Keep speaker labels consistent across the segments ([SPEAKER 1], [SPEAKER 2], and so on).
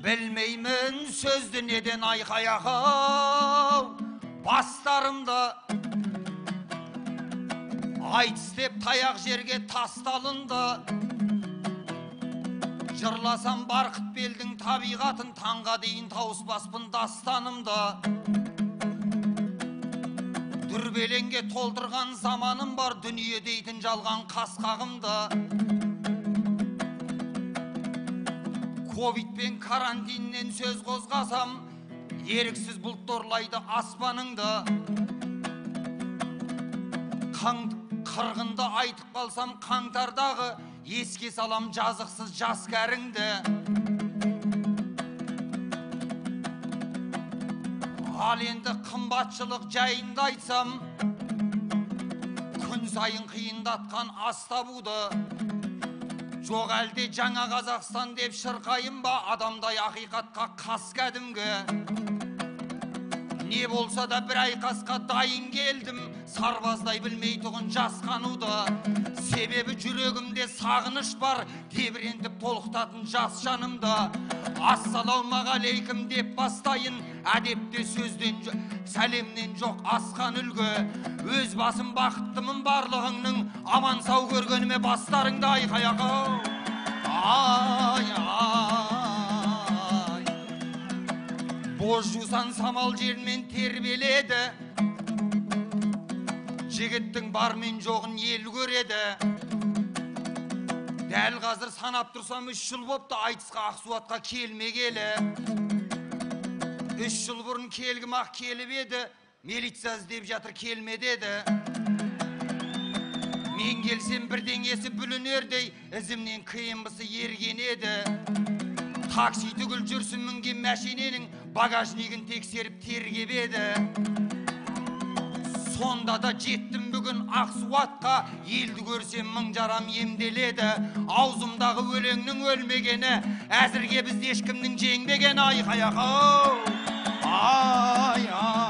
[SPEAKER 1] Bilmeymin sözdü neden aykayağı Baslarımda Ayts dep tayak жерге tastalında Jırlasam Barkıt Belдің табиғатын Таңға дейін тауыспаспын dastanımda Дүрбелеңге толтырған заманым бар Дүние дейтін жалған қасқағымда Ковид пен карантиннен сөз қозғасам Еріксіз бұлт торлайды аспаныңда Қырғында айтып қалсам қаңтардағы Еске салам жазықсыз жас кәріңді Ал енді қымбатшылық жайында айтсам Күн сайын қиындатқан ас табуды Жоқ әлде жаңа Қазақстан деп шырқайын ба Адамдай ақиқатқа қас кәдімгі Не болса да бір айқасқа дайын келдім Сарбаздай білмей тұғын жасқануды Себебі жүрегімде сағыныш бар Тебірентіп толықтатын жас жанымда Ассалаумағалейкум деп бастайын Әдепте сөзден сәлемнен жоқ асқан үлгі Өз басым бақыттымын барлығыңның Аман сау көргеніме бастарыңды айқаяғы Ай, ай Боз жусан самал жермен тербеледі Жігіттің бар мен жоғын ел көреді Дәл қазір санап тұрсам 3 жыл бопты айтысқа Ақсуатқа келмегелі 3 жыл бұрын келгім ақ келіп еді Милиция іздеп жатыр келмеді еді Мен келсем бірдеңесі бүлінердей Ізімнен қиынбысы ерген еді Такси түгіл жүрсін мінген мәшиненің Багажнигін тексеріп тергеп еді Сонда да жеттім бүгін Ақсуатқа Елді көрсем мың жарам емделеді Аузымдағы өлеңнің өлмегені Әзірге біз ешкімнің жеңбеген айқаяқ Ай, ай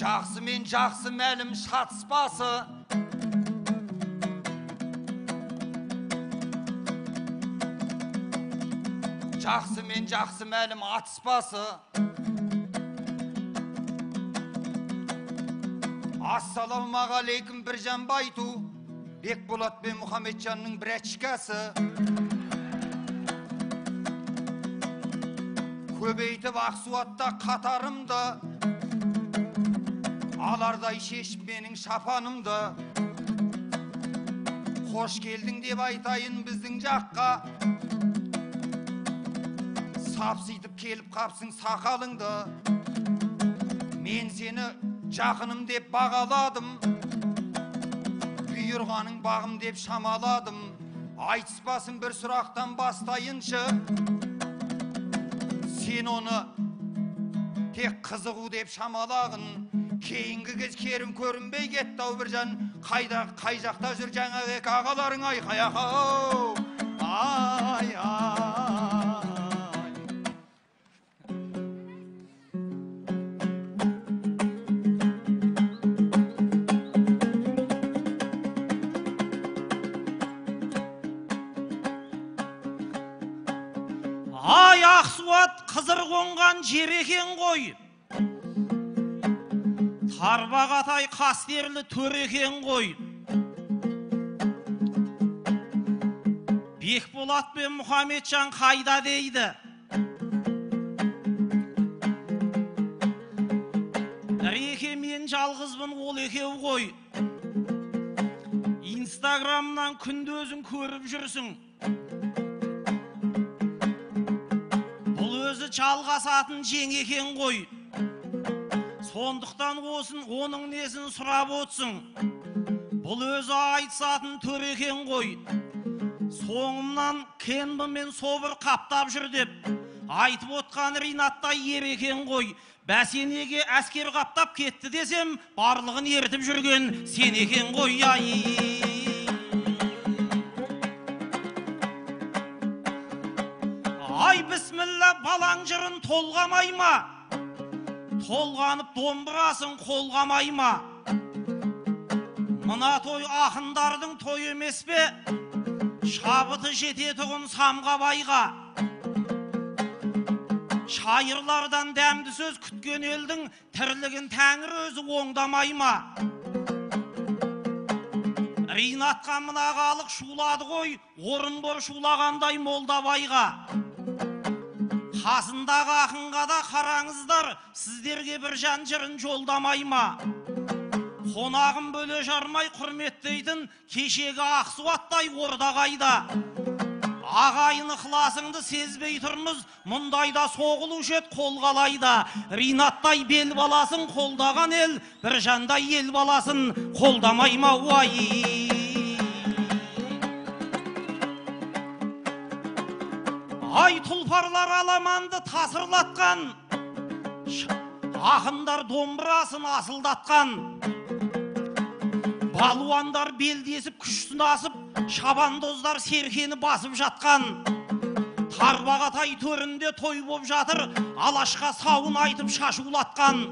[SPEAKER 1] Жақсы мен жақсы мәлім шатыспасы Жақсы мен жақсы мәлім атыспасы Ассалаумағалейкум Біржан Байту Бекболат пен Мұхамеджанның бір әчкәсі Көбейтіп Ақсуатта қатарымды Алардай шешіп менің шапанымды Қош келдің деп айтайын біздің жаққа Сапситып келіп қапсың сақалыңды Мен сені жақыным деп бағаладым Бұйырғаның бағым деп шамаладым Айтыспасын бір сұрақтан бастайыншы Сен оны тек қызығу деп шамалағын Кейінгі кез керім көрінбей кетті-ау Біржан Қай жақта жүр жаңағы ағаларың айқаяқ Ай, ай
[SPEAKER 2] Ақсуат қызыр қонған жер екен ғой Тарбағатай қастерлі төр екен ғой Бекболат пен Мұхамеджан қайда дейді Реке мен жалғызбын ол екеу ғой Инстаграмнан күнді өзің көріп жүрсің Өзі жалғасатын жең екен ғой Сондықтан оның несін сұрап отсың Бұл өзі айтысатын төр екен ғой Соңымнан Кенбі мен Собыр қаптап жүр деп Айтып отқан Ринаттай ер екен ғой Бәсенеге әскер қаптап кетті десем Барлығын ертіп жүрген сен екен ғой Ай бісміллә балаң жырын толғамай ма? Толғанып домбырасын қолғамай ма? Mına toy ақындардың той емес пе? Шабыты жететұғын самға байға. Шайырлардан дәмді сөз күткен елдің тірлігін тәңір өзі оңдамай ма? Ринатқа мына халық шулады ғой, орынбор шулағандай Молдабайға. Қасындағы ақынға да қараңыздар, сіздерге бір жан жырын жолдамай ма? Қонағын бөле жармай құрметтейтін кешегі Ақсуаттай ордағайда. Ағайын ықыласыңды сезбей тұрмыз, мұндайда соғылушы ет қол қалайда. Ринаттай бел баласын қолдаған ел, бір жандай ел баласын қолдамай ма уай. Ай тұлпарлар аламанды тасырлатқан, ақындар домбырасын асылдатқан. Балуандар белдесіп күшін асып, шабандоздар серкені басып жатқан. Тарбағатай төрінде той боп жатыр, алашқа сауын айтып шашулатқан.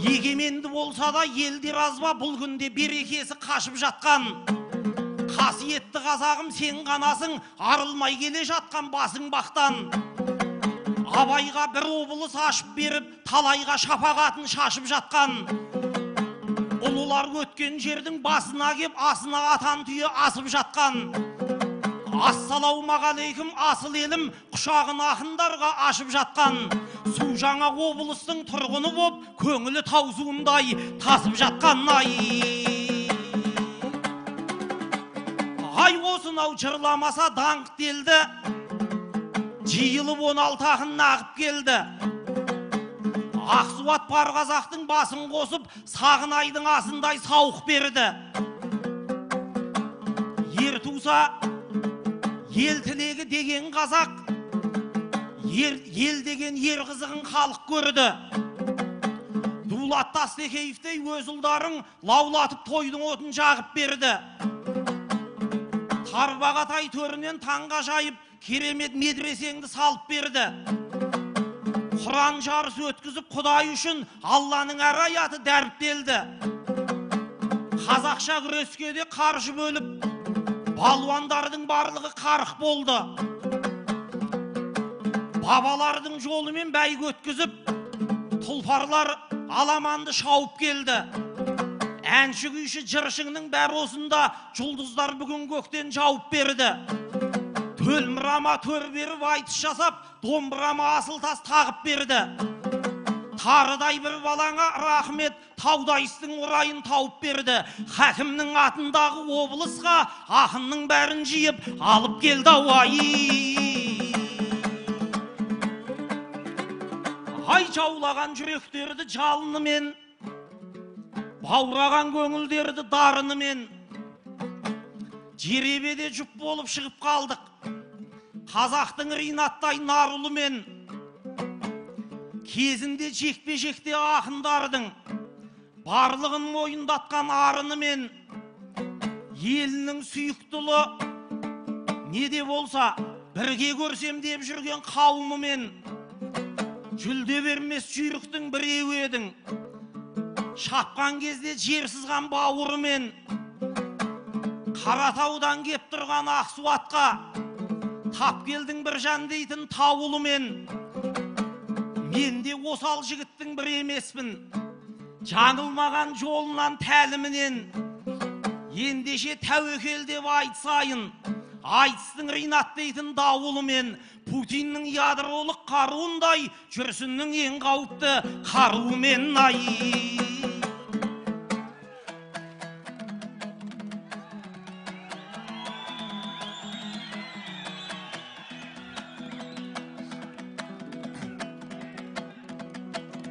[SPEAKER 2] Егеменді болса да елдер азба, бұл күнде берекесі қашып жатқан. Қасиетті қазағым сен ғанасың, арылмай келе жатқан басың бақтан. Абайға бір облыс ашып беріп, талайға шапағатын шашып жатқан. Ұлылар өткен жердің басына кеп, асына атан түйе асып жатқан. Ассалаумағалейкум асыл елім, құшағын ақындарға ашып жатқан. Су жаңа облыстың тұрғыны боп, көңілі таусуындай тасып жатқан. Ай осынау жырламаса даңқ делді, жиылып 16 ақын нағып келді. Ақсуат бар қазақтың басын қосып, Сағынайдың асындай сауық берді. Ер туса, ел тілегі деген қазақ, ел деген ер қызығын халық көрді. Дулат Тастекеевтей өз ұлдарын лаулатып тойдың отын жағып берді. Тарбағатай төрінен таңға жайып, керемет медресеңді салып берді. Құран жарысы өткізіп Құдай үшін Алланың әр аяты дәріптелді. Қазақша күрескеде қаржы бөліп, балуандардың барлығы қарық болды. Бабалардың жолымен бәйгі өткізіп, тұлпарлар аламанды шауып келді. Әнші күйші жыршыңның бәрі осында, жұлдыздар бүгін көктен жауып берді. Төлмұрама төр беріп айтыс жасап, домбырама асыл тас тағып берді. Тарыдай бір балаңа рахмет, таудайыстың орайын тауып берді. Хәкімнің атындағы облысқа ақынның бәрін жиып алып келді ауай. Ай жаулаған жүректерді жалынымен, баураған көңілдерді дарынымен, жеребеде жұп болып шығып қалдық. Қазақтың Ринаттай нарулымен, кезінде жекпе-жекте ақындардың барлығын мойындатқан арынымен, елінің сүйіктілі не де болса бірге көрсем деп жүрген қауымымен, жүлде бермес жүйріктің біреу едің, шапқан кезде жер сызған бауырымен, Қаратаудан кеп тұрған Ақсуатқа тап келдің бір жан дейтін тауылымен. Мен де осал жігіттің бір емеспін, жаңылмаған жолынан тәлімінен. Ендеше тәуекел деп айтсайын, айтыстың Ринат дейтін дауылымен. Путиннің ядролық қаруындай, жүрсіннің ең қауіпті қаруымен.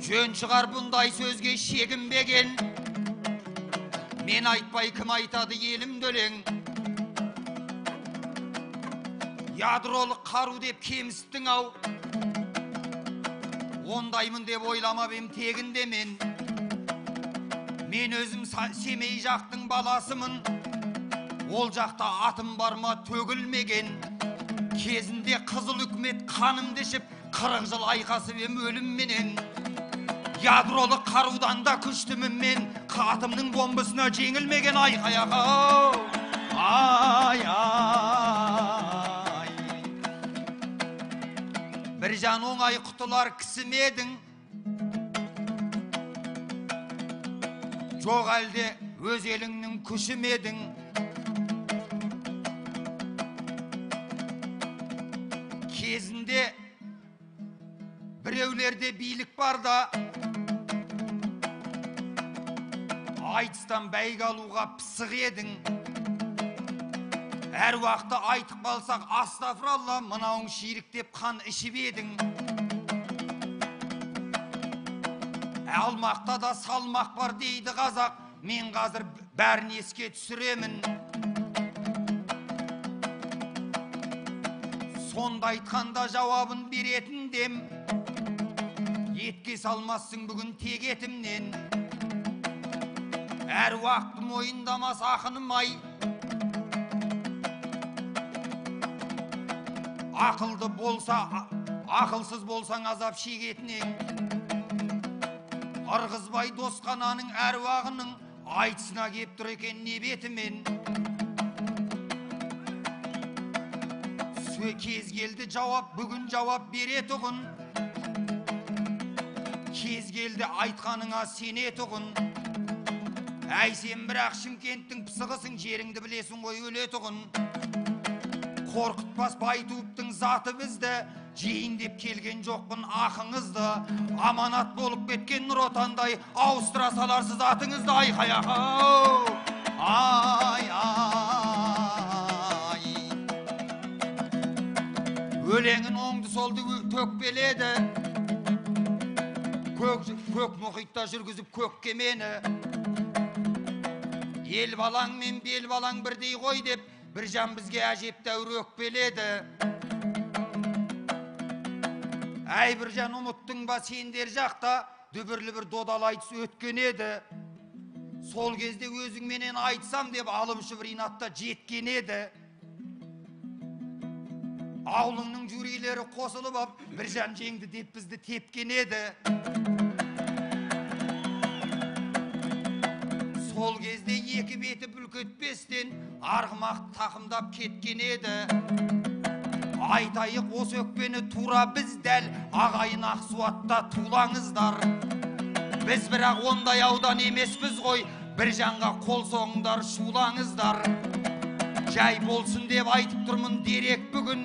[SPEAKER 1] Жөн шығар бұндай сөзге шегінбеген, мен айтпай кім айтады елім өлең. Ядролық қару деп кемістің ау, ондаймын деп ойламап ем тегінде мен. Мен өзім Семей жақтың баласымын, ол жақта атым барма төгілмеген. Кезінде қызыл үкімет қанымды ішіп, 40 жыл айқасып ем өлімменен. Yaдрoluk karudan da күштімін мен, қатымның бомбасына жеңілмеген айқаяқ. Ай, ай. Bir жан оңай құтылар кісімедің, жоқ әлде өз еліңнің күшімедің. Кезінде біреулерде билік бар да, айтыстан бәйге алуға пысық едің. Әр уақытта айтып қалсақ, астафыралла, мынауың ширік деп қан ішіп едің. Алмақта да салмақ бар дейді қазақ, мен қазір бәрін еске түсіремін. Сонда айтқанда жауабын беретін дем, етке салмассың бүгін тек етімнен. Әр уақыт мойындамас ақыным ай, ақылды болса, ақылсыз болсаң азап шегетінен. Ырғызбай Досқананың әруағының айтысына кеп тұр екен не бетімен. Кез келді жауап, бүгін жауап бере тұғын. Кез келді айтқаныңа сене тұғын. Әй сен бірақ Шымкенттің пысығысың, жеріңді білесің ғой өле тұғын. Қорқытпас Байтуыптың заты бізді, жейін деп келген жоқпын ақыңызды. Аманат болып кеткен Нұр Отандай, ауыстыра саларсыз атыңызды айқаяқ. Ай, ай. Өлеңін оңды солды төкпеледі, көк мұхитта жүргізіп көк кемені. Ел балаң мен бел балаң бірдей ғой деп, бір жан бізге әжептәуір өкпеледі. Әй бір жан ұмыттың ба сендер жақта, дүбірлі бір додал айтыс өткен еді. Сол кезде өзіңменен айтсам деп алымшы бір инатта жеткен еді. Аулыңның жүрелері қосылып ап, бір жан жеңді деп бізді тепкен еді. Сол кезде екі беті бүлкетпестен арғымақ тақымдап кеткен еді. Айтайық осы өкпені тура біз дәл ағайын Ақсуатта тулаңыздар. Біз бірақ ондай аудан емеспіз ғой, бір жанға қол соңыңдар шулаңыздар. Жай болсын деп айтып тұрмын дерек бүгін,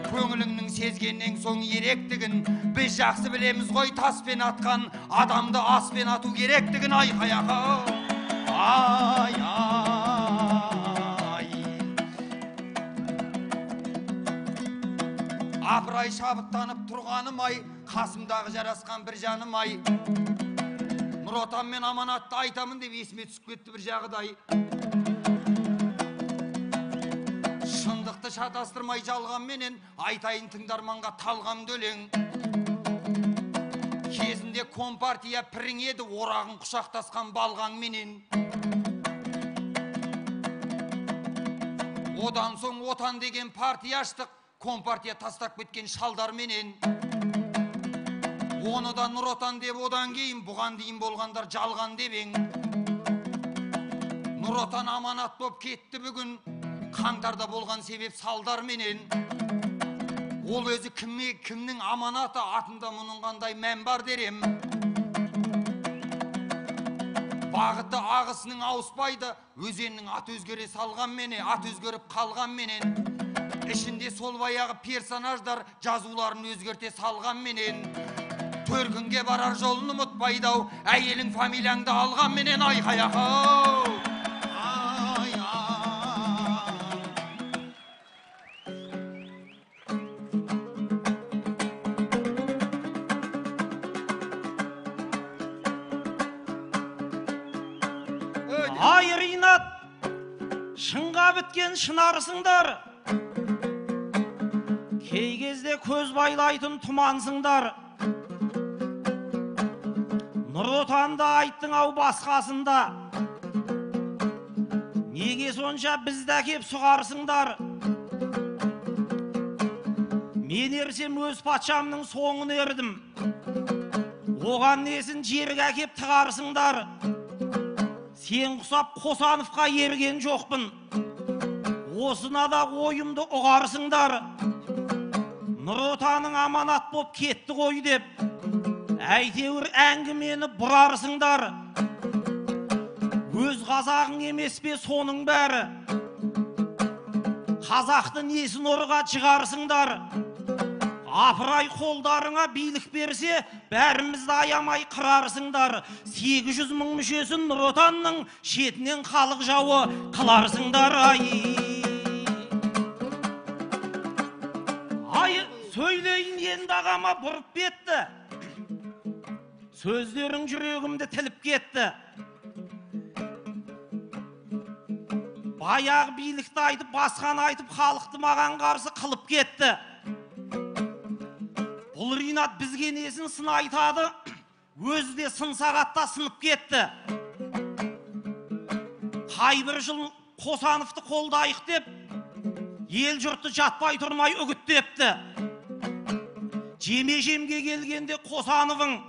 [SPEAKER 1] көңіліңнің сезгеннен соң еректігін. Біз жақсы білеміз ғой таспен атқан адамды аспен ату керектігін айқаяқ. Ай, ай. Апырай шабыттанып тұрғаным ай, қасымдағы жарасқан бір жаным ай. Нұр Отан мен Аманатты айтамын деп есіме түсіп кетті бір жағдай. Шындықты шатастырмай жалғанменен айтайын тыңдарманға талғам өлең. Кезінде Компартия пірің еді орағын құшақтасқан балғанменен. Одан соң Отан деген партия аштық, Компартия тастап кеткен шалдарменен. Оны да Нұр Отан деп одан кейін бұған дейін болғандар жалған дебең. Нұр Отан Аманат боп кетті бүгін, қаңтарда болған себеп салдарменен. Ол өзі кімнің аманаты атында мұның қандай мән бар дерем. Бағыты ағысының ауыспайды, өзеннің ат өзгере салғанменен, ат өзгеріп қалғанменен. Ішінде сол баяғы персонаждар жазуларын өзгерте салғанменен. Төркінге барар жолын ұмытпайды-ау, әйелің фамилияңды алғанменен айқаяқ.
[SPEAKER 2] Ай Ринат, шынға біткен шынарысыңдар. Кей кезде көз байлайтын тұмансыңдар. Нұр Отанда айттың ау басқасында. Неге сонша бізді әкеп сұғарсыңдар? Мен ерсем өз патшамның соңын ердім. Оған несін жерге әкеп тығарсыңдар. Сен құсап Қосановқа ерген жоқпын. Осына да ойымды ұғарсыңдар. Нұр Отаның аманат боп кетті ғой деп, әйтеуір әңгімені бұрарсыңдар. Өз қазағың емес пе соның бәрі? Қазақты несін орға жығарсыңдар. Апырай қолдарыңа билік берсе, бәрімізді аямай қырарсыңдар. 800 мың мүшесін Нұр Отанның шетінен халық жауы қыларсыңдар. Ай, сөйлейін енді ағама бұрып кетті. Сөздерің жүрегімді тіліп кетті. Баяғы билікті айтып, басқаны айтып, халықты маған қарсы қылып кетті. Бұл Ринат бізге несін сын айтады, өзі де сын сағатта сынып кетті. Қай бір жыл Қосановты қолдайық деп, ел жұртты жатпай тұрмай үгіттепті. Жеме-жемге келгенде Қосановың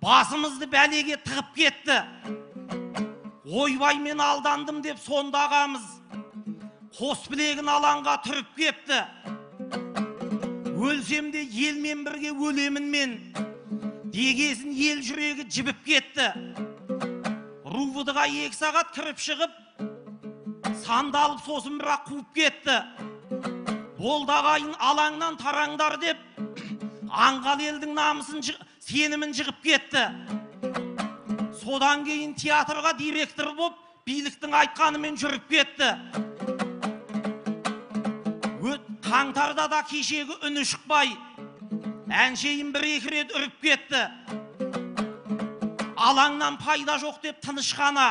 [SPEAKER 2] басымызды бәлеге тығып кетті. Ойбай мен алдандым деп сондағамыз қос білегін алаңға түріп кепті. Өлсем де елмен бірге өлемін мен, дегесін ел жүрегі жібіп кетті. Рувыдыға 2 сағат кіріп шығып, сандалып сосын бірақ қуып кетті. Болдағайын алаңнан тараңдар деп, аңғал елдің намысын сенімін жығып кетті. Содан кейін театрға директор боп, биліктің айтқанымен жүріп кетті. Қаңтарда да кешегі үні шықпай, әншейін 1-2 рет үріп кетті. Алаңнан пайда жоқ деп тынышқана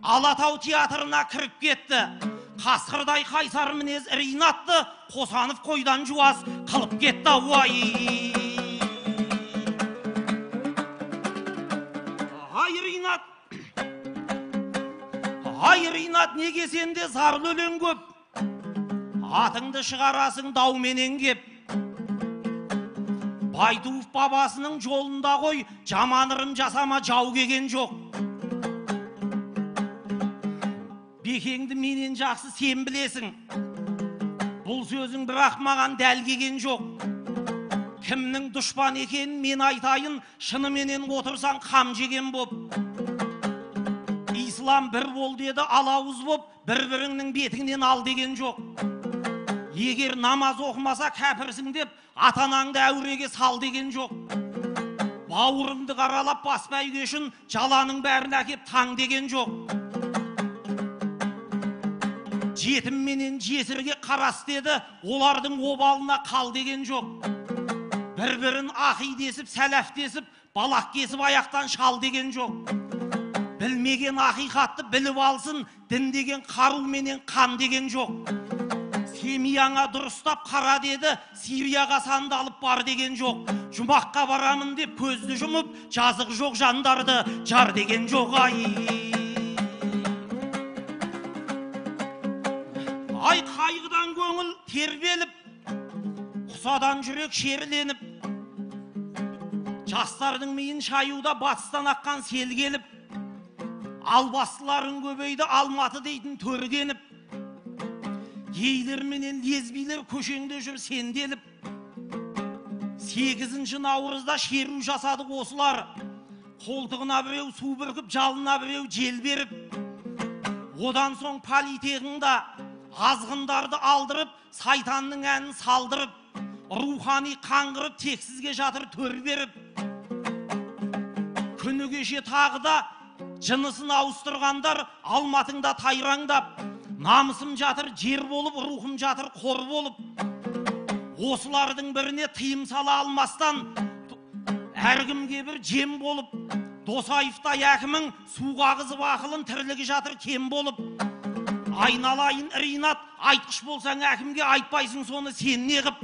[SPEAKER 2] Алатау театрына кіріп кетті. Қасқырдай қайсар мінез Ринатты Қосанов қойдан жуас қылып кетті. Ай Ринат, неге сенде зарлы өлең көп? Атыңды шығарасың дауменен кеп. Байтуов бабасының жолында ғой, жаманырым жасама жау кеген жоқ. Бекеңді менен жақсы сен білесің. Бұл сөзің бірақ маған дәл кеген жоқ. Кімнің дұшпан екенін мен айтайын, шыныменен отырсаң қам жеген боп. Ислам бір бол деді алауыз боп, бір-біріңнің бетіңнен ал деген жоқ. Егер намаз оқымаса кәпірсің деп, атанаңды әуреге сал деген жоқ. Бауырыңды қаралап бас бәйге үшін жаланың бәрін әкеп таң деген жоқ. Жетім менен жесірге қарас деді, олардың обалына қал деген жоқ. Бір-бірін ақидесіп, сәләфтесіп, балақ кесіп аяқтан шал деген жоқ. Білмеген ақиқатты біліп алсын, дін деген қару менен қан деген жоқ. Семияңа дұрыстап қара деді, Сирияға сандалып бар деген жоқ. Жұмаққа барамын деп көзді жұмып, жазық жоқ жандарды жар деген жоқ. Ай қайғыдан көңіл тербеліп, құсадан жүрек шерленіп, жастардың миын шаюда батыстан аққан сел келіп, албастыларын көбейді Алматы дейтін төргеніп, гейлер менен лесбилер көшеңде жүр сенделіп. 8 наурызда шеру жасады осылар. Қолтығына біреу су бүркіп, жалына біреу жел беріп. Одан соң политехында азғындарды алдырып, сайтанның әнін салдырып, рухани қаңғырып, тексізге жатыр төр беріп. Күні кеше тағы да жынысын ауыстырғандар Алматыңда тайраңдап. Намысым жатыр жер болып, рухым жатыр қор болып. Осылардың біріне тыйым сала алмастан, әркімге бір жем болып, Досаевтай әкімің суға қызып ақылын тірлігі жатыр кем болып. Айналайын Ринат, айтқыш болсаң әкімге айтпайсың соны сен не қып.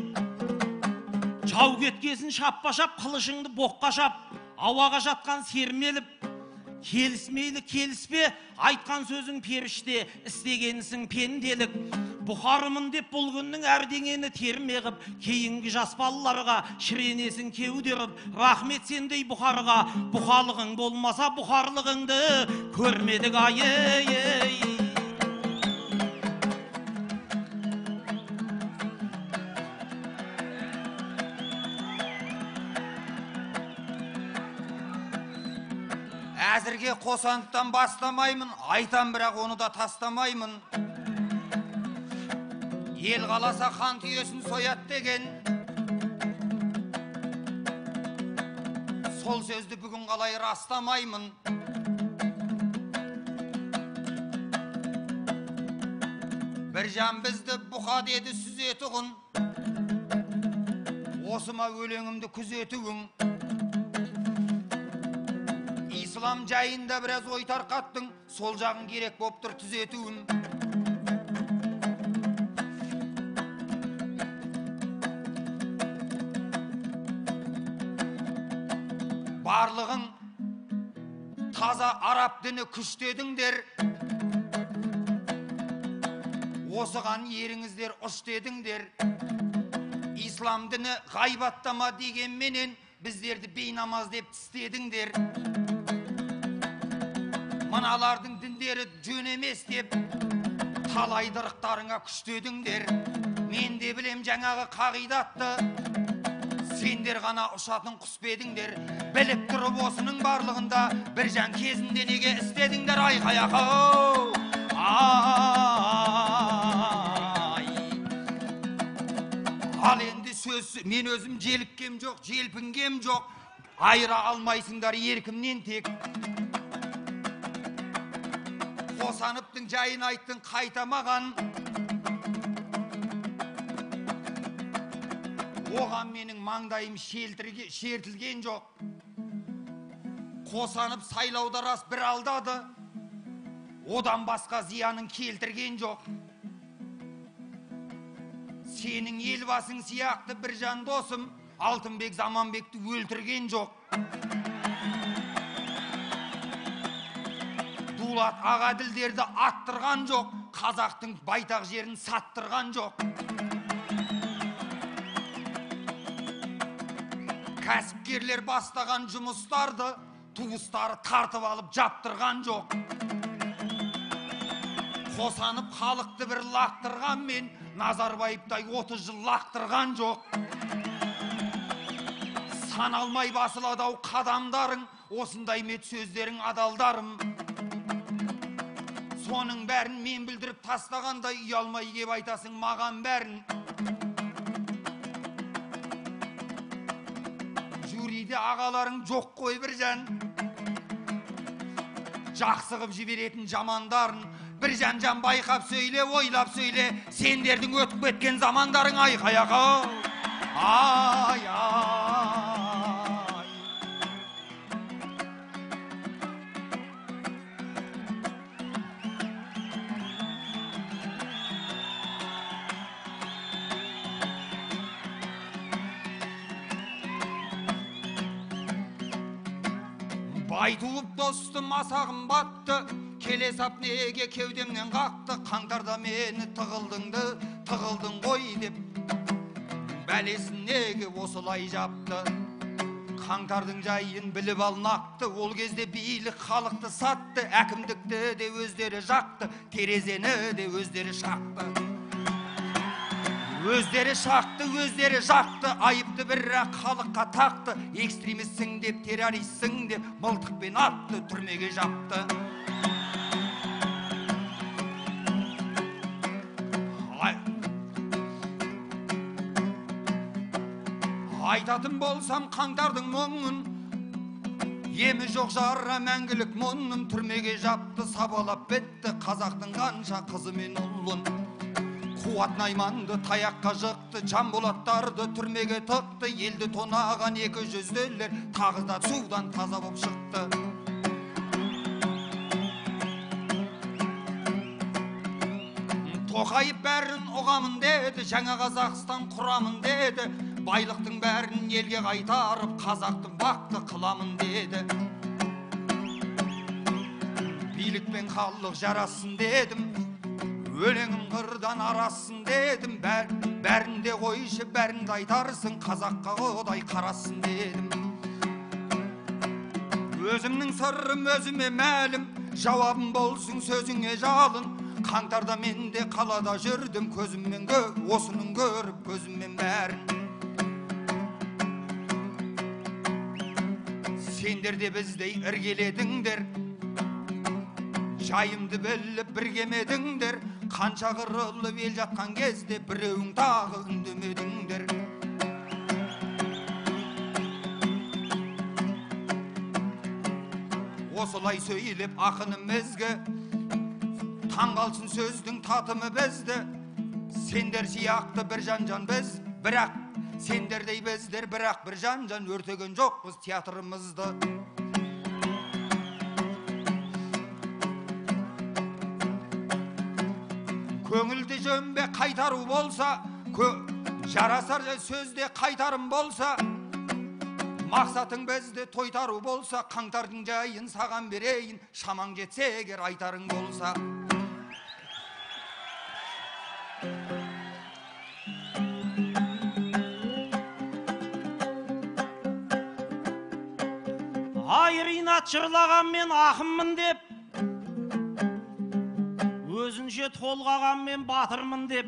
[SPEAKER 2] Жау кеткесін шаппа-шап, қылышыңды боққа шап, ауаға жатқан сермеліп, Келісмейлі келіспе, айтқан сөзің періште, істегенсің пенделік. Бұхарымын деп бұл күннің әрдеңені терме қып, кейінгі жас балаларға шіренесің кеудеріп, рахмет сендей бұхарға, бұхалығың болмаса бұхарлығыңды көрмедік ай.
[SPEAKER 1] Әзірге Қосановтан бастамаймын, айтам бірақ оны да тастамаймын. Ел қаласа хан түйесін соят деген. Сол сөзді бүгін қалай растамаймын. Бір жан бізді бұқа деді сүзетіғын. Осыма өлеңімді күзетігін. Ислам жайында біраз ой тарқаттың, сол жағын керек боп тұр түзетуін. Барлығың таза араб діні күштедіңдер. Осыған еріңіздер ұш дедіңдер. Ислам діні ғайбаттама дегенменен біздерді бейнамаз деп тістедіңдер. Мыналардың діндері жөн емес деп талайдырықтарыңа күштедіңдер. Мен де білем жаңағы қағидатты, сендер ғана ұшатын құс бедіңдер. Біліп тұрып осының барлығында бір жан кезінде неге істедіңдер айқаяқау. Ал енді сөз, мен өзім желіккем жоқ, желпінгем жоқ. Айыра алмайсыңдар еркімнен тек. Қосановтың жайын айттың қайтамаған. Оған менің маңдайым шертілген жоқ. Қосанов сайлауда рас бір алдады. Одан басқа зиянын келтірген жоқ. Сенің елбасың сияқты бір жан досым Алтынбек Заманбекті өлтірген жоқ. Дулат Ағаділдерді аттырған жоқ, қазақтың байтақ жерін саттырған жоқ. Кәсіпкерлер бастаған жұмыстарды туыстары тартып алып жаптырған жоқ. Қосанып халықты бір лақтырғанмен Назарбаевтай 30 жыл лақтырған жоқ. Саналмай басыладау қадамдарың, осындай мет сөздерің адалдарым. Соның бәрін мен білдіріп тастағанда ұялмай кеп айтасың маған бәрін. Жюриде ағаларың жоқ қой бір жан. Жақсы қып жіберетін жамандарын бір жан байқап сөйле, ойлап сөйле. Сендердің өтіп кеткен замандарың айқаяқа. Ай. Бай туып достым асағым батты, келе сап неге кеудемнен қақты. Қаңтарда мені тығылдың ғой деп, бәлесін неге осылай жапты. Қаңтардың жайын біліп алнақты, ол кезде билік халықты сатты. Әкімдікті де өздері жақты, терезені де өздері шақты. Өздері жақты, айыпты бірақ халыққа тақты. Экстремистсің деп, террористсің деп, мылтықпен атты, түрмеге жапты. Айтатын болсам қаңтардың мұңын, емі жоқ жара мәңгілік мұңын. Түрмеге жапты, сабалап бетті, қазақтың қанша қызы мен ұлын. Қуат Найманды таяққа жықты, Жанболаттарды түрмеге тықты. Елді тонаған 200-лер тағы да судан таза боп шықты. Тоқайып бәрін оғамын деді, жаңа Қазақстан құрамын деді. Байлықтың бәрін елге қайтарып, қазақтың бақты қыламын деді. Bilikpен халық жарасын дедім, өлеңім қырдан арасын дедім, бәрінде қойшы, бәрінде айтарсың, қазаққа Құдай қарасын дедім. Өзімнің сырым өзіме мәлім, жауабым болсын сөзіңе жалын. Қаңтарда мен де қалада жүрдім, көзіммен осының көріп, көзіммен бәрін. Сендер де біздей іргеледіңдер, жайымды біліп біргемедіңдер. Қанша қырылып ел жатқан кезде біреуің тағы үндемедіңдер. Осылай сөйлеп ақыным ізгі, таңғалсын сөздің татымы бізді. Сендер сияқты бір жан біз, бірақ сендердей біздер бірақ бір жан өртеген жоқпыз театрымызды. Көңілді жөнбе қайтару болса, жарасар сөзде қайтарым болса, мақсатың бізді тойтару болса, қаңтардың жайын саған берейін, шамаң жетсе егер айтарың болса.
[SPEAKER 2] Ай, Ринат жырлаған мен ақыммын деп, өзінше толғаған мен батырмын деп,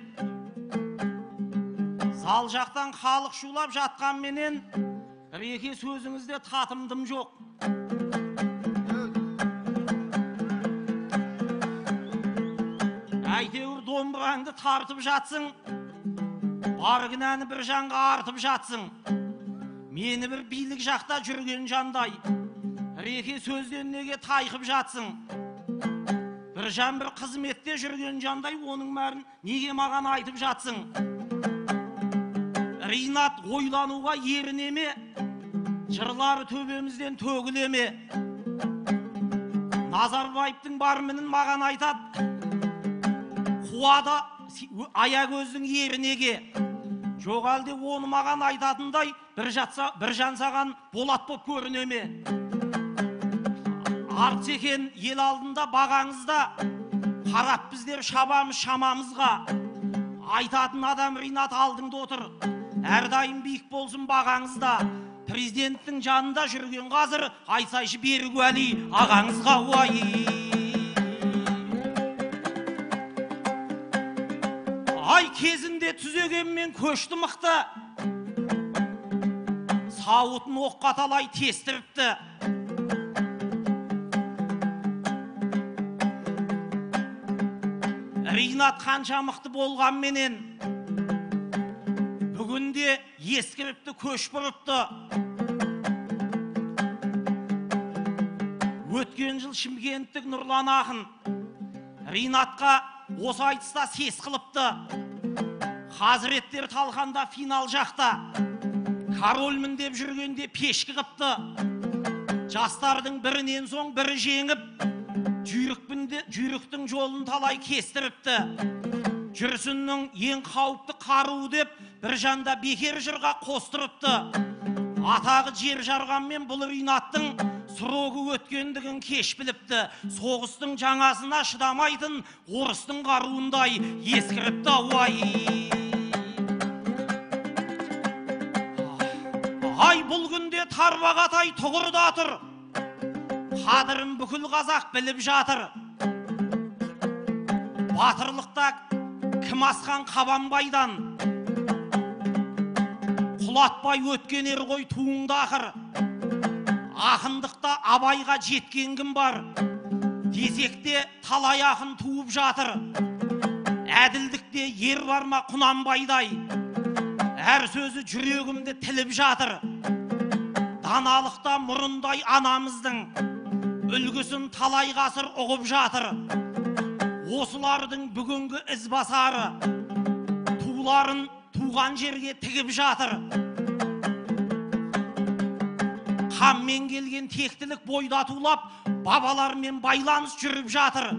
[SPEAKER 2] зал жақтан халық шулап жатқан менен, Реке сөзіңізде татымдым жоқ. Әйтеуір домбыраңды тартып жатсың, бар кінәні бір жанға артып жатсың. Мені бір билік жақта жүрген жандай, Реке сөзден неге тайқып жатсың? Bir жан бір қызметте жүрген жандай, оның мәрін неге маған айтып жатсың? Ринат ойлануға ерінеме, жырлары төбемізден төгілеме. Назарбаевтың бар мінін маған айтады, қуада аягөздің ерінеге. Жоқ әлде оны маған айтатындай, бір жан саған болат боп көрінеме. Арт екен ел алдында бағаңызда, қарап біздер шабамыз шамамызға. Айтатын адам Ринат алдыңда отыр, әрдайым биік болсын бағаңызда. Президенттің жанында жүрген қазір, айтсайшы Берік Уәли ағаңызға. Уай! Ай, кезінде түзегенмен көшті мықты, сауытын оққа талай тестіріпті. Ринат қанша мықты болған менен, бүгінде ескіріпті, көш бұрыпты. Өткен жыл Шымкенттік Нұрлан ақын Ринатқа осы айтыста сес қылыпты. Хазіреттер талқанда финал жақта, корольмін деп жүргенде пешкі қыпты. Жастардың бірінен соң бірі жеңіп, жүйріктің жолын талай кестіріпті. Жүрсіннің ең қауіпті қаруы деп бір жанда бекер жырға қостырыпты. Атағы жер жарғанмен бұл Ринаттың сроғы өткендігін кеш біліпті. Соғыстың жаңасына шыдамайтын орыстың қаруындай ескіріпті. Ауай! Ай, бұл күнде тарбағатай тұғырда тұр, қадірін бүкіл қазақ біліп жатыр. Батырлықта кім асқан Қабанбайдан, құлатпай өткен ер ғой туыңды ақыр. Ақындықта Абайға жеткен кім бар, десекте талай ақын туып жатыр. Әділдікте ер бар ма Құнанбайдай, әр сөзі жүрегімді тіліп жатыр. Даналықта мұрындай анамыздың, үлгісін талай ғасыр ұғып жатыр. Осылардың бүгінгі ізбасары, туларын туған жерге тігіп жатыр. Қаммен келген тектілік бойда тулап, бабалармен байланыс жүріп жатыр.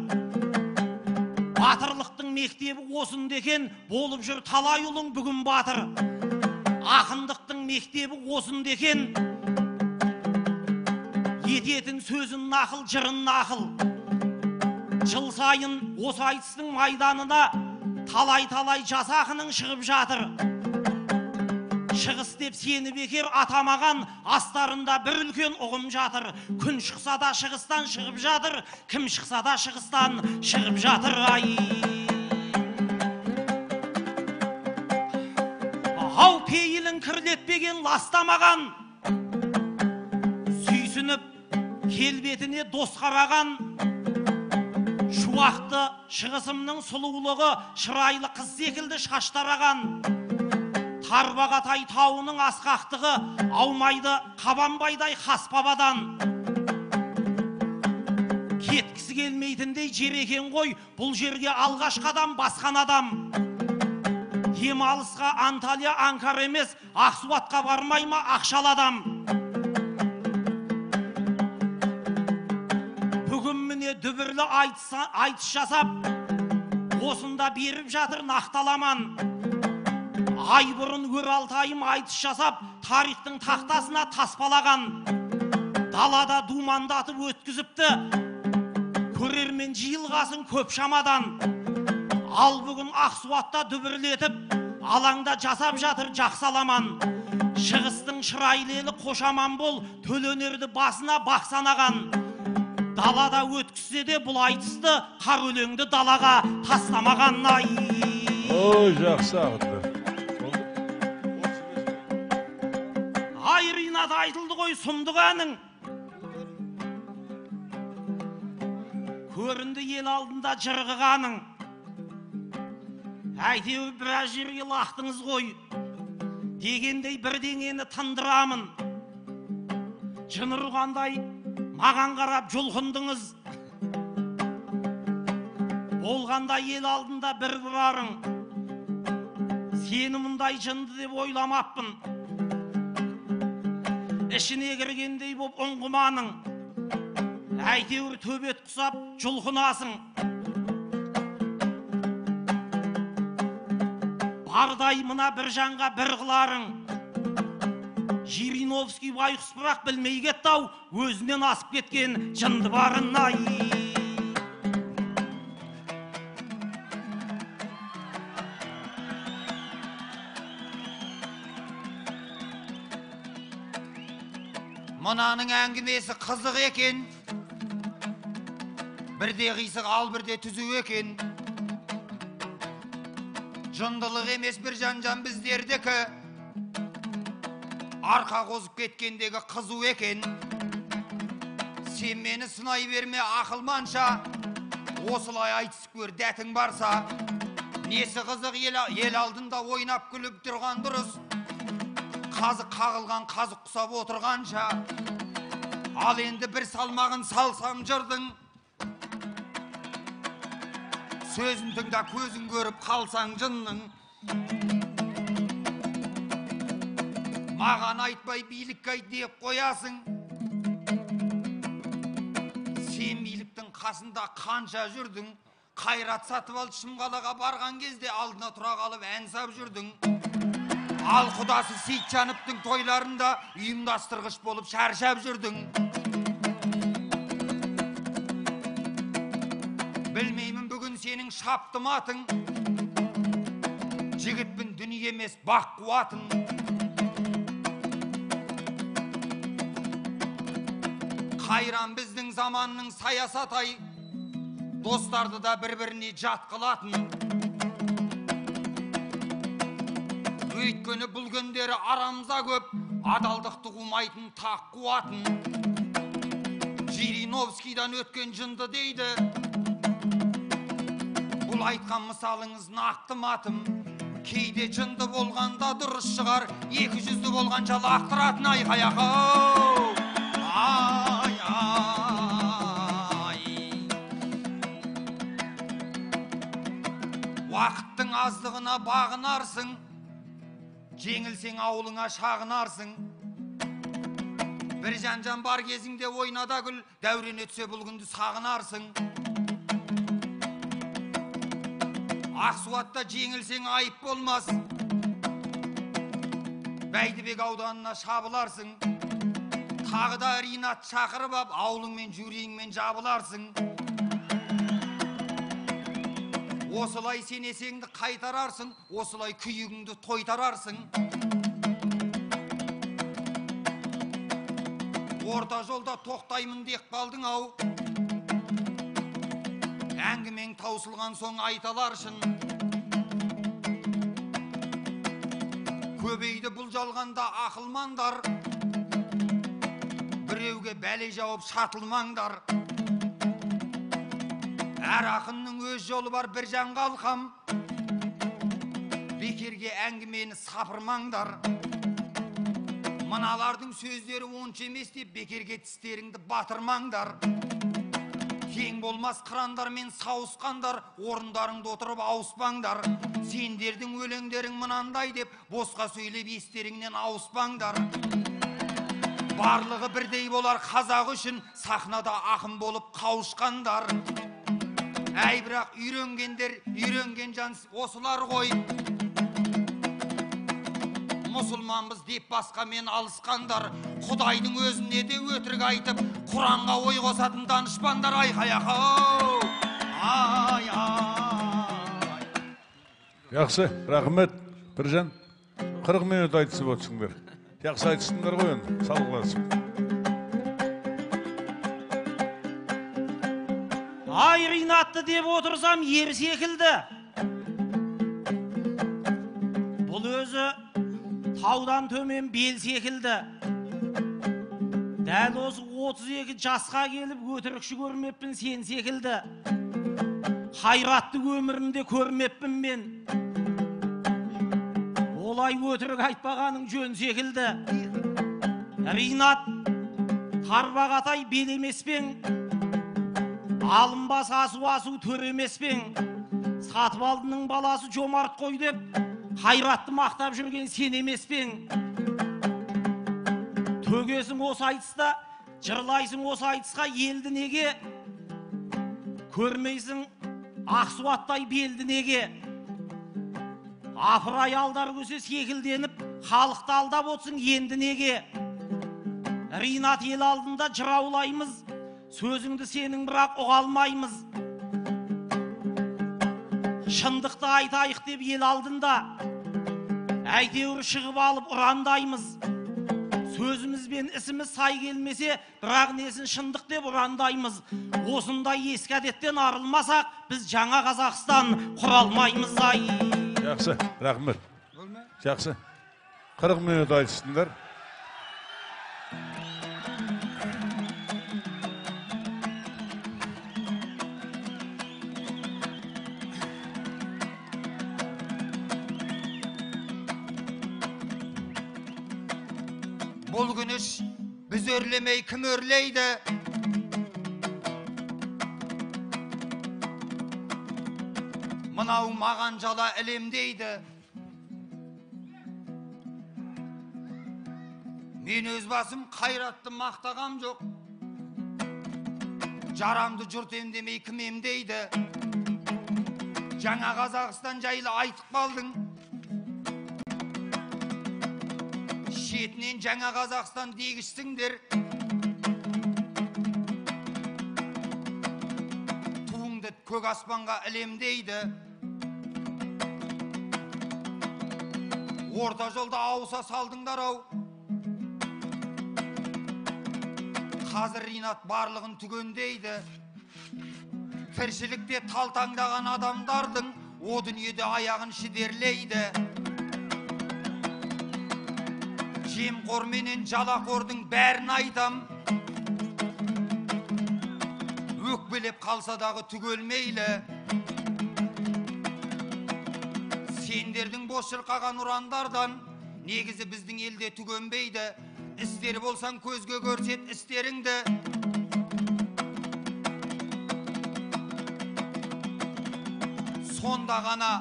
[SPEAKER 2] Батырлықтың мектебі осында екен, болып жүр талай ұлың бүгін батыр. Ақындықтың мектебі осында екен, ететін сөзін нақыл, жырын нақыл. Жыл сайын осы айтыстың майданына талай-талай жасақының шығып жатыр. Шығыс деп сені бекер атамаған, астарында бір үлкен ұғым жатыр. Күн шықса да шығыстан шығып жатыр, кім шықса да шығыстан шығып жатыр. Ай! Ау пейілін кірлетпеген ластамаған, сүйсініп келбетіне дос қараған, шуақты шығысымның сұлулығы шырайлы қыз секілді шаштараған. Тарбағатай тауының асқақтығы аумайды қабанбайдай хас бабадан. Кеткісі келмейтіндей жер екен ғой, бұл жерге алғаш қадам басқан адам. Демалысқа Анталия Анкара емес, Ақсуатқа бармай ма ақшалы адам. Бүгін міне дүбірлі айтыс жасап, осында беріп жатыр нақталаман. Ай бұрын өр алтайым айтыс жасап, тарихтың тақтасына таспалаған. Далада думандатып өткізіпті, көрермен жиылғасын көп шамадан. Ал бүгін Ақсуатта дүбірлетіп, алаңда жасап жатыр жақсаламан. Шығыстың шырайлелі қошаман бол, төленерді басына бақсанаған. Далада өткізсе де бұл айтысты, қар өлеңді далаға тастамаған.
[SPEAKER 3] Ой, жақсы ағытты.
[SPEAKER 2] Айринат айтылды ғой сұмдық әнің. Көрінді ел алдында жырғығаның. Әйтеуір біраз жерге лақтыңыз ғой, дегендей бірдеңені тындырамын. Жын ұрғандай маған қарап жұлқындыңыз. Болғанда ел алдында бір бұрарың. Сені мұндай жынды деп ойламаппын. Ішіне кіргендей боп ұңғыманың. Әйтеуір төбет құсап жұлқынасың. Бардай мына бір жанға бір қыларың. Жириновский байқұс бірақ білмей кетті-ау, өзінен асып кеткен жынды барын.
[SPEAKER 1] Мынаның әңгімесі қызық екен, бірде қисық ал бірде түзу екен. Жындылық емес бір жан біздердікі, арқа қозып кеткендегі қызу екен. Сен мені сынай берме ақылманша, осылай айтысып көр дәтің барса. Несі қызық ел алдында ойнап күліп тұрған дұрыс, қазық қағылған қазық құсап отырғанша. Ал енді бір салмағын салсам жырдың, сөзін тыңда көзін көріп қалсаң жынның. Маған айтпай билік айт деп қоясың. Сен биліктің қасында қанша жүрдің, қайрат сатып алып Шымқалаға барған кезде алдына тұра қалып ән сап жүрдің. Ал құдасы Сейтжановтың тойларында ұйымдастырғыш болып шаршап жүрдің. Білмеймін бүгін сенің шаптым атың, жігітпін дүние емес бақ қуатың. Қайран біздің заманның саясатай, достарды да бір-біріне жат қылатын. Өйткені бұл күндері арамза көп, адалдықты қумайтын тақ қуатын. Жириновскийдан өткен жынды дейді, бұл айтқан мысалыңыз нақты матым. Кейде жынды болғанда дұрыс шығар, 200-ді болғанша лақтыратын айқаяқ. Ай, ай. Уақыттың аздығына бағынарсың, жеңілсең ауылыңа шағынарсың. Бір жан бар кезіңде ойнада күл, дәурен өтсе бұл күнді сағынарсың. Ақсуатта жеңілсең айып болмас, Бәйдібек ауданына шабыларсың. Тағы да Ринат шақырып ап, ауылыңмен жүрегіңмен жабыларсың. Осылай сенесеңді қайтарарсың, осылай күйігіңді тойтарарсың. Орта жолда тоқтаймын деп қалдың ау. Әңгімең таусылған соң айталаршын. Көбейді бұл жалғанда ақылмаңдар. Біреуге бәле жауып шатылмаңдар. Әр ақынның өз жолы бар бір жанға алқам. Бекерге әңгімені сапырмаңдар. Мыналардың сөздері онша емес деп бекерге тістеріңді батырмаңдар. Тең болмас қырандармен сауысқандар, орындарыңда отырып ауыспаңдар. Сендердің өлеңдерің мынандай деп босқа сөйлеп естеріңнен ауыспаңдар. Барлығы бірдей болар қазақ үшін сахнада ақын болып қауышқандар. Әй бірақ үйренген жан осылар ғой. Мұсылманбыз деп басқамен алысқандар. Құдайдың өзіне де өтірік айтып, Құранға ой қосатын данышпандар. Айқай-ақау! Ай-ай!
[SPEAKER 3] Жақсы, рахмет, Біржан. 40 минут айтысып отырсыңдар. Жақсы айтысыңдар ғой енді, салғыласың.
[SPEAKER 2] Ай, Ринатты деп отырсам, ер секілді. Бұл өзі таудан төмен бел секілді. Дәл осы 32 жасқа келіп өтірікші көрмеппін сен секілді. Қайратты өмірімде көрмеппін мен. Олай өтірік айтпағаның жөн секілді. Ринат, тарбағатай белемеспен, алынбас асу төремеспен. Сатыбалдының баласы жомарт қой деп, Қайратты мақтап жүрген сен емеспен. Төгесің осы айтыста, жырлайсың осы айтысқа, елді неге? Көрмейсің ақсуаттай белді неге? Апырай алдар көсе секілденіп, халықты алдап отсың енді неге? Ринат ел алдында жыраулаймыз, сөзіңді сенің бірақ ұғалмаймыз. Шындықты айтайық деп ел алдында, әйтеуір шығып алып ұрандаймыз. Сөзіміз бен ісіміз сай келмесе, бірақ несін шындық деп ұрандаймыз. Осындай ескі әдеттен арылмасақ, біз жаңа Қазақстан құра алмаймыз. Ай!
[SPEAKER 3] Жақсы, рахмет. Жақсы. 40 минут айтысыңдар.
[SPEAKER 1] Бұл күніш біз өрлемей кім өрлейді? Мынау маған жала әлемдейді. Мен өз басым Қайратты мақтағам жоқ. Жарамды жұрт емдемей кім емдейді? Жаңа Қазақстан жайлы айтып қалдың. Шетінен жаңа Қазақстан дегішсіңдер. Туыңды көк аспанға ілемдейді. Орта жолда ауыса салдыңдар ау. Қазір Ринат барлығын түгендейді. Тіршілікте талтаңдаған адамдардың о дүниеде аяғын шідерлейді. Жемқор менен жалақордың бәрін айтам. Өкпелеп қалса дағы түгелмейлі. Сендердің бос шырқаған ұрандардан негізі біздің елде түгенбейді. Істері болсаң көзге көрсет істеріңді. Сонда ғана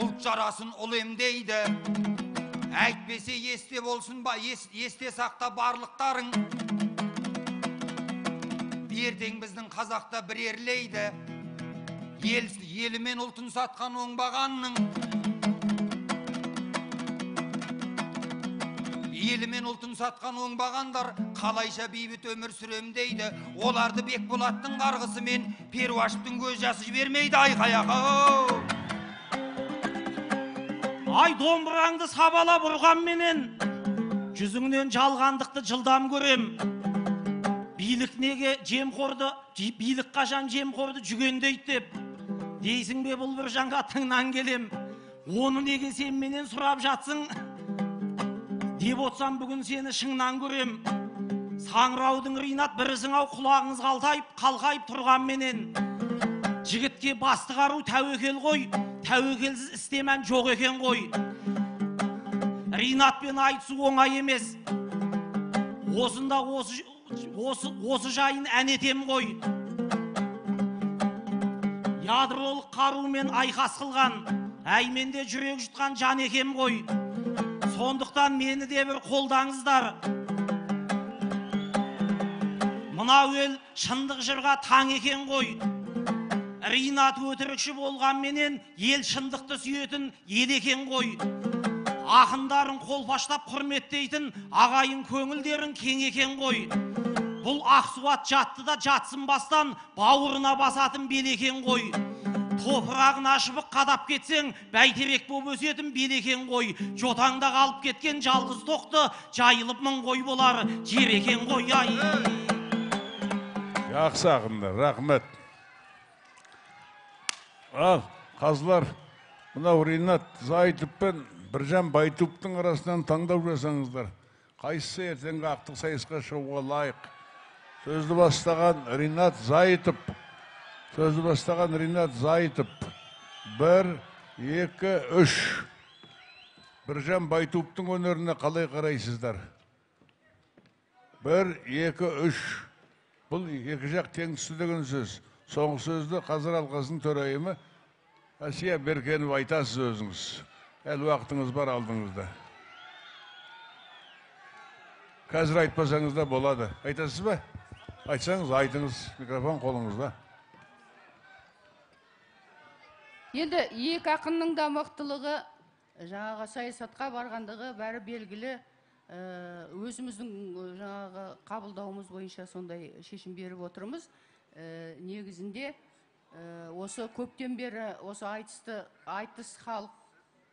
[SPEAKER 1] ұлт жарасын ұл емдейді. Әйтпесе есте болсын ба, есте сақта барлықтарың. Ертең біздің қазақта бір ерлейді. Елі мен ұлтын сатқан оңбағанның. елі мен ұлтын сатқан оңбағандар қалайша бейбіт өмір сүрем дейді. Оларды Бекболаттың қарғысы мен Перуашевтің көз жасы жібермейді айқаяқ.
[SPEAKER 2] Ай домбыраңды сабалап ұрғанменен жүзіңнен жалғандықты жылдам көрем. Билік неге жемқорды, билік қашан жемқорды жүгендейді деп дейсің бе бұл бір жанға тыңнан келем. Оны неге сен менен сұрап жатсың деп отсам бүгін сені шыңнан көрем. Саңыраудың Ринат бірісің ау құлағыңыз қалқайып тұрғанменен жігітке басты қару тәуекел ғой, тәуекелсіз істемән жоқ екен ғой. Ринатпен айтысу оңай емес. Осында осы жайын әнетем ғой. Ядролық қарумен айқас қылған, әйменде жүрек жұтқан жан екем ғой. Сондықтан мені де бір қолдаңыздар. Мынау ел шындық жырға таң екен ғой. Ринат өтірікші болғанменен ел шындықты сүйетін ел екен ғой. Ақындарын қолпаштап құрметтейтін ағайын көңілдерін кең екен ғой. Бұл Ақсуат жатты да жатсын бастан бауырына басатын бел екен ғой. Топырағын ашып қадап кетсең, бәйтерек боп өсетін бел екен ғой. Жотаңда қалып кеткен жалғыз тоқты жайылып мың қой болар жер екен ғой.
[SPEAKER 3] Жақсы ақындар, рахмет. Ал, қазылар, мынау Ринат Зайытов пен Біржан Байтуовтың арасынан таңдау жасаңыздар. Қайсысы ертеңгі ақтық сайысқа шығуға лайық? Сөзді бастаған Ринат Зайытов. Сөзді бастаған Ринат Зайытов. 1, 2, 3. Біржан Байтуовтың өнеріне қалай қарайсыздар? 1, 2, 3. Бұл екі жақ тең түсті деген сөз. Соңғы сөзді қазір алқасының төрайымы Асия Беркенов айтасыз өзіңіз. Әлі уақытыңыз бар алдыңызда. Қазір айтпасаңыз да болады. Айтасыз ба? Айтсаңыз, айтыңыз. Микрофон қолыңызда.
[SPEAKER 4] Енді екі ақынның да мықтылығы, жаңағы саясатқа барғандығы бәрі белгілі. Өзіміздің жаңағы қабылдауымыз бойынша сондай шешім беріп отырмыз. Негізінде осы көптен бері осы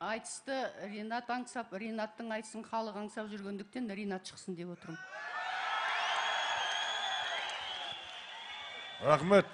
[SPEAKER 4] айтысты Ринат аңсап, Ринаттың айтысын халық аңсап жүргендіктен Ринат шықсын деп отырмын.
[SPEAKER 3] Рахмет.